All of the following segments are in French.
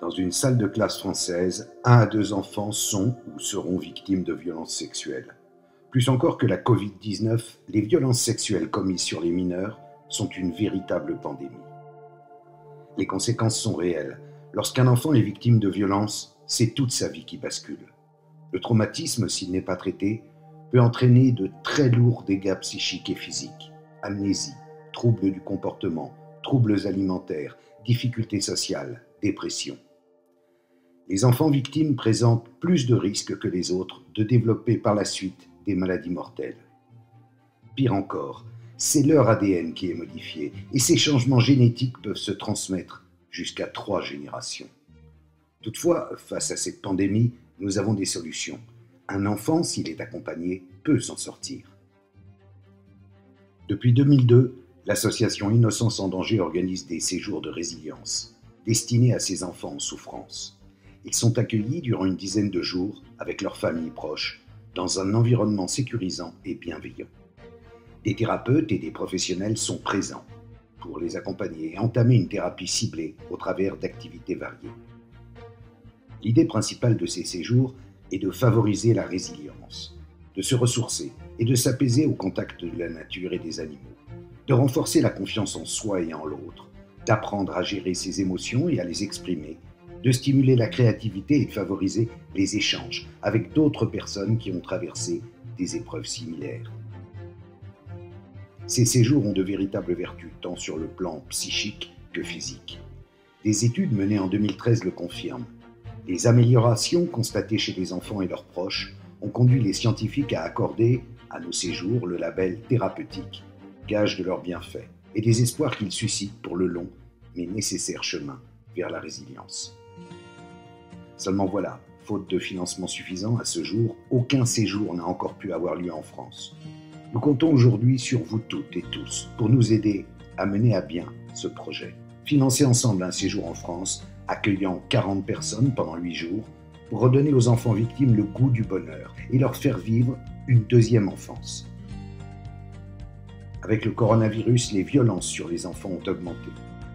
Dans une salle de classe française, 1 à 2 enfants sont ou seront victimes de violences sexuelles. Plus encore que la Covid-19, les violences sexuelles commises sur les mineurs sont une véritable pandémie. Les conséquences sont réelles. Lorsqu'un enfant est victime de violences, c'est toute sa vie qui bascule. Le traumatisme, s'il n'est pas traité, peut entraîner de très lourds dégâts psychiques et physiques. Amnésie, troubles du comportement, troubles alimentaires, difficultés sociales, dépression. Les enfants victimes présentent plus de risques que les autres de développer par la suite des maladies mortelles. Pire encore, c'est leur ADN qui est modifié et ces changements génétiques peuvent se transmettre jusqu'à 3 générations. Toutefois, face à cette pandémie, nous avons des solutions. Un enfant, s'il est accompagné, peut s'en sortir. Depuis 2002, l'association Innocence en danger organise des séjours de résilience destinés à ces enfants en souffrance. Ils sont accueillis durant une dizaine de jours avec leurs familles proches dans un environnement sécurisant et bienveillant. Des thérapeutes et des professionnels sont présents pour les accompagner et entamer une thérapie ciblée au travers d'activités variées. L'idée principale de ces séjours est de favoriser la résilience, de se ressourcer et de s'apaiser au contact de la nature et des animaux, de renforcer la confiance en soi et en l'autre, d'apprendre à gérer ses émotions et à les exprimer, de stimuler la créativité et de favoriser les échanges avec d'autres personnes qui ont traversé des épreuves similaires. Ces séjours ont de véritables vertus, tant sur le plan psychique que physique. Des études menées en 2013 le confirment. Les améliorations constatées chez les enfants et leurs proches ont conduit les scientifiques à accorder à nos séjours le label thérapeutique, gage de leurs bienfaits et des espoirs qu'ils suscitent pour le long mais nécessaire chemin vers la résilience. Seulement voilà, faute de financement suffisant à ce jour, aucun séjour n'a encore pu avoir lieu en France. Nous comptons aujourd'hui sur vous toutes et tous pour nous aider à mener à bien ce projet. Financer ensemble un séjour en France, accueillant 40 personnes pendant 8 jours, pour redonner aux enfants victimes le goût du bonheur et leur faire vivre une deuxième enfance. Avec le coronavirus, les violences sur les enfants ont augmenté.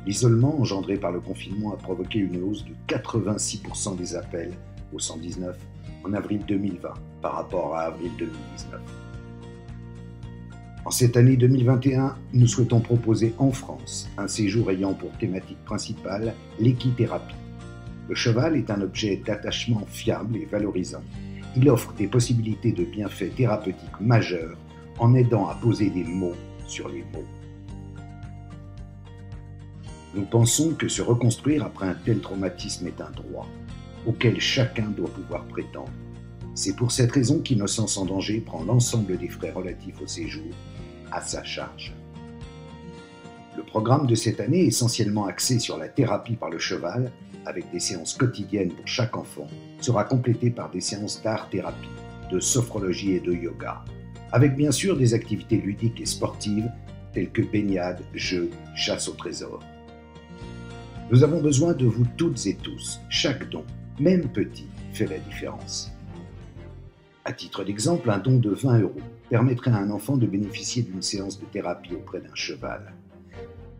L'isolement engendré par le confinement a provoqué une hausse de 86% des appels au 119 en avril 2020 par rapport à avril 2019. En cette année 2021, nous souhaitons proposer en France un séjour ayant pour thématique principale l'équithérapie. Le cheval est un objet d'attachement fiable et valorisant. Il offre des possibilités de bienfaits thérapeutiques majeurs en aidant à poser des mots sur les mots. Nous pensons que se reconstruire après un tel traumatisme est un droit, auquel chacun doit pouvoir prétendre. C'est pour cette raison qu'Innocence en danger prend l'ensemble des frais relatifs au séjour à sa charge. Le programme de cette année, essentiellement axé sur la thérapie par le cheval, avec des séances quotidiennes pour chaque enfant, sera complété par des séances d'art-thérapie, de sophrologie et de yoga, avec bien sûr des activités ludiques et sportives telles que baignade, jeux, chasse au trésor. Nous avons besoin de vous toutes et tous. Chaque don, même petit, fait la différence. À titre d'exemple, un don de 20 € permettrait à un enfant de bénéficier d'une séance de thérapie auprès d'un cheval.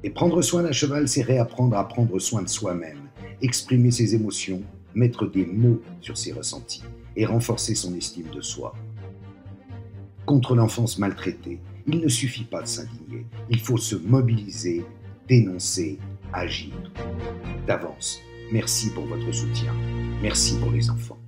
Et prendre soin d'un cheval, c'est réapprendre à prendre soin de soi-même, exprimer ses émotions, mettre des mots sur ses ressentis et renforcer son estime de soi. Contre l'enfance maltraitée, il ne suffit pas de s'indigner, il faut se mobiliser, dénoncer, agir. D'avance, merci pour votre soutien. Merci pour les enfants.